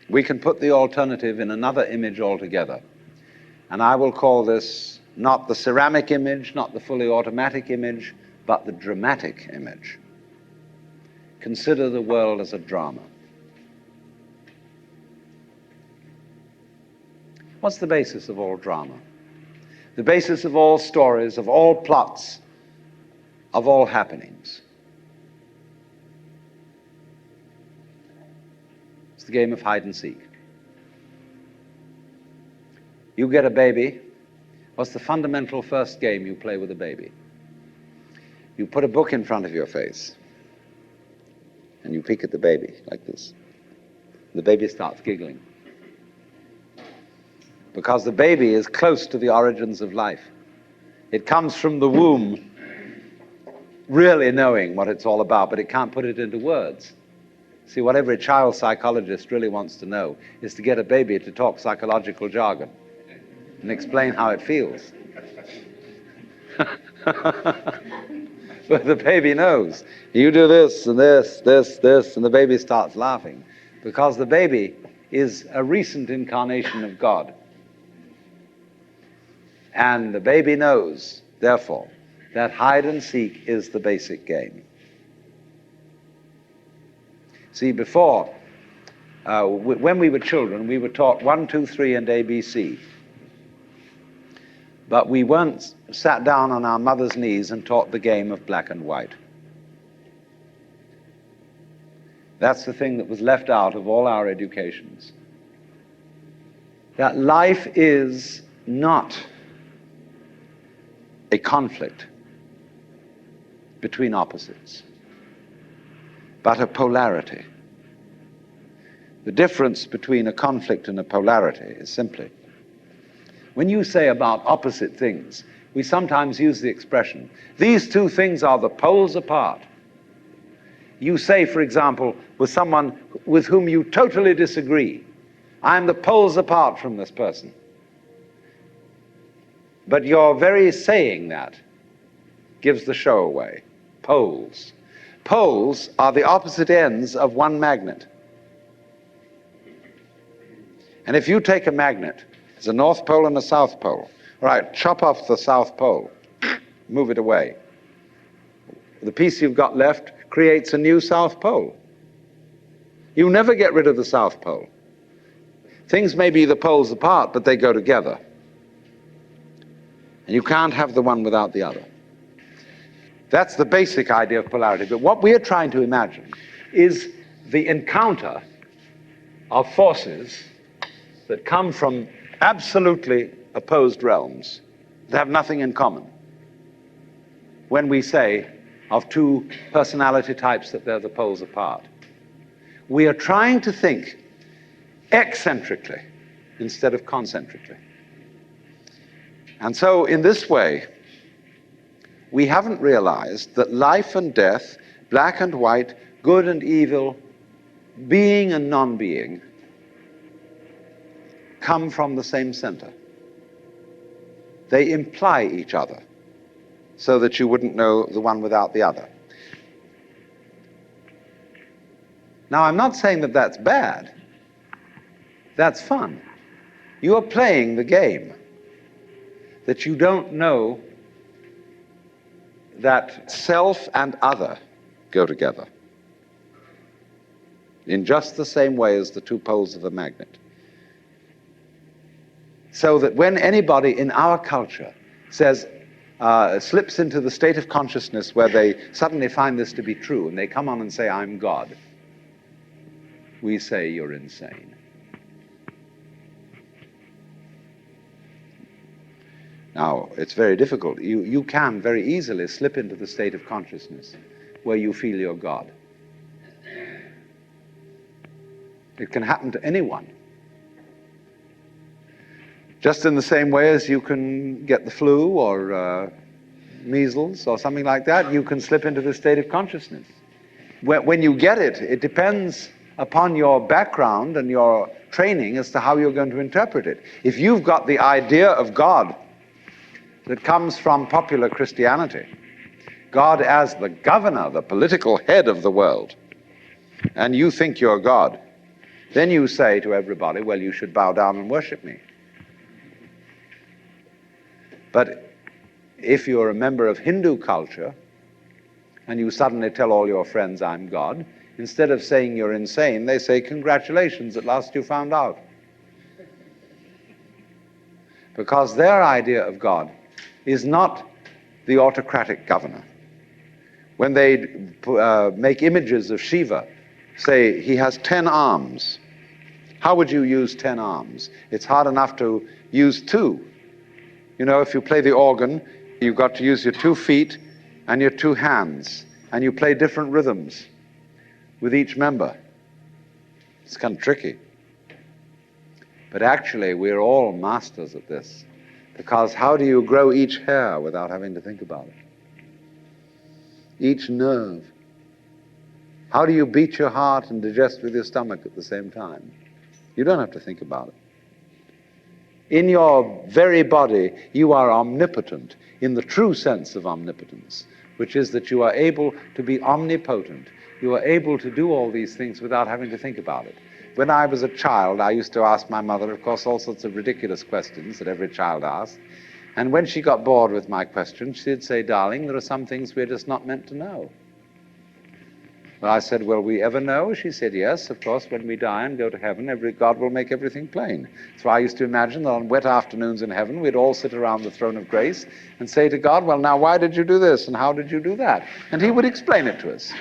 we can put the alternative in another image altogether. And I will call this not the ceramic image, not the fully automatic image, but the dramatic image. Consider the world as a drama. What's the basis of all drama? The basis of all stories, of all plots, of all happenings. It's the game of hide and seek. You get a baby. What's the fundamental first game you play with a baby? You put a book in front of your face and you peek at the baby like this. The baby starts giggling because the baby is close to the origins of life. It comes from the womb really knowing what it's all about, but it can't put it into words. See, what every child psychologist really wants to know is to get a baby to talk psychological jargon and explain how it feels. But the baby knows. You do this and this, this, this, and the baby starts laughing because the baby is a recent incarnation of God. And the baby knows, therefore, that hide and seek is the basic game. See, before, when we were children, we were taught 1, 2, 3, and ABC. But we weren't sat down on our mother's knees and taught the game of black and white. That's the thing that was left out of all our educations. That life is not a conflict between opposites, but a polarity. The difference between a conflict and a polarity is simply, when you say about opposite things, we sometimes use the expression, these two things are the poles apart. You say, for example, with someone with whom you totally disagree, I'm the poles apart from this person. But your very saying that gives the show away. Poles. Poles are the opposite ends of one magnet. And if you take a magnet, there's a North Pole and a South Pole. All right, chop off the South Pole, move it away. The piece you've got left creates a new South Pole. You never get rid of the South Pole. Things may be the poles apart, but they go together. And you can't have the one without the other. That's the basic idea of polarity. But what we're trying to imagine is the encounter of forces that come from absolutely opposed realms that have nothing in common. When we say of two personality types that they're the poles apart, we are trying to think eccentrically instead of concentrically. And so in this way, we haven't realized that life and death, black and white, good and evil, being and non-being, come from the same center. They imply each other so that you wouldn't know the one without the other. Now, I'm not saying that that's bad. That's fun. You are playing the game that you don't know that self and other go together in just the same way as the two poles of a magnet. So that when anybody in our culture says, slips into the state of consciousness where they suddenly find this to be true and they come on and say, I'm God, we say, you're insane. Now, it's very difficult. You can very easily slip into the state of consciousness where you feel you're God. It can happen to anyone. Just in the same way as you can get the flu or measles or something like that, you can slip into the state of consciousness. When you get it, it depends upon your background and your training as to how you're going to interpret it. If you've got the idea of God that comes from popular Christianity, God as the governor, the political head of the world, and you think you're God, then you say to everybody, well, you should bow down and worship me. But if you're a member of Hindu culture and you suddenly tell all your friends, I'm God, instead of saying you're insane, they say, congratulations, at last you found out. Because their idea of God is not the autocratic governor. When they make images of Shiva, say he has 10 arms. How would you use 10 arms? It's hard enough to use 2. You know, if you play the organ, you've got to use your 2 feet and your 2 hands, and you play different rhythms with each member. It's kind of tricky. But actually, we're all masters at this, because how do you grow each hair without having to think about it? Each nerve. How do you beat your heart and digest with your stomach at the same time? You don't have to think about it. In your very body, you are omnipotent in the true sense of omnipotence, which is that you are able to be omnipotent. You are able to do all these things without having to think about it. When I was a child, I used to ask my mother, of course, all sorts of ridiculous questions that every child asks. And when she got bored with my questions, she'd say, darling, there are some things we're just not meant to know. Well, I said, will we ever know? She said, yes, of course, when we die and go to heaven, God will make everything plain. So I used to imagine that on wet afternoons in heaven, we'd all sit around the throne of grace and say to God, well, now, why did you do this? And how did you do that? And he would explain it to us.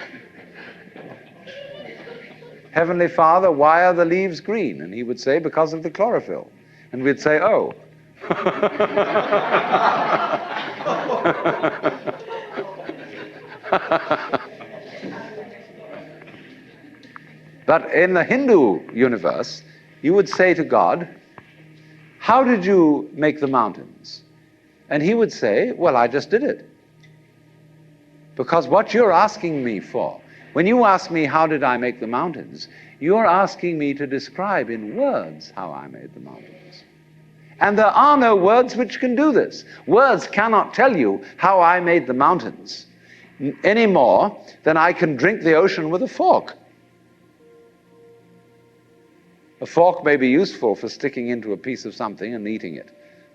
Heavenly Father, why are the leaves green? And he would say, because of the chlorophyll. And we'd say, oh. But in the Hindu universe, you would say to God, how did you make the mountains? And he would say, well, I just did it. Because what you're asking me for, when you ask me how did I make the mountains, you're asking me to describe in words how I made the mountains. And there are no words which can do this. Words cannot tell you how I made the mountains any more than I can drink the ocean with a fork. A fork may be useful for sticking into a piece of something and eating it,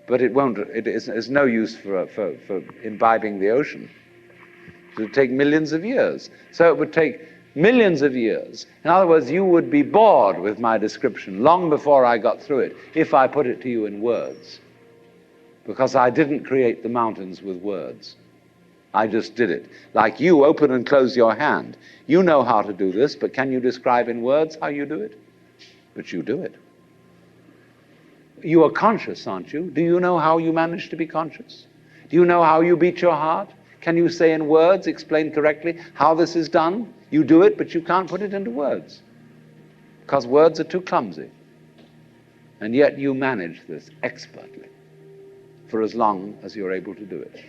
but it is no use for imbibing the ocean. It would take millions of years. So it would take millions of years. In other words, you would be bored with my description long before I got through it if I put it to you in words. Because I didn't create the mountains with words. I just did it. Like you open and close your hand. You know how to do this, but can you describe in words how you do it? But you do it. You are conscious, aren't you? Do you know how you manage to be conscious? Do you know how you beat your heart? Can you say in words, explain correctly how this is done? You do it, but you can't put it into words. Because words are too clumsy. And yet you manage this expertly for as long as you're able to do it.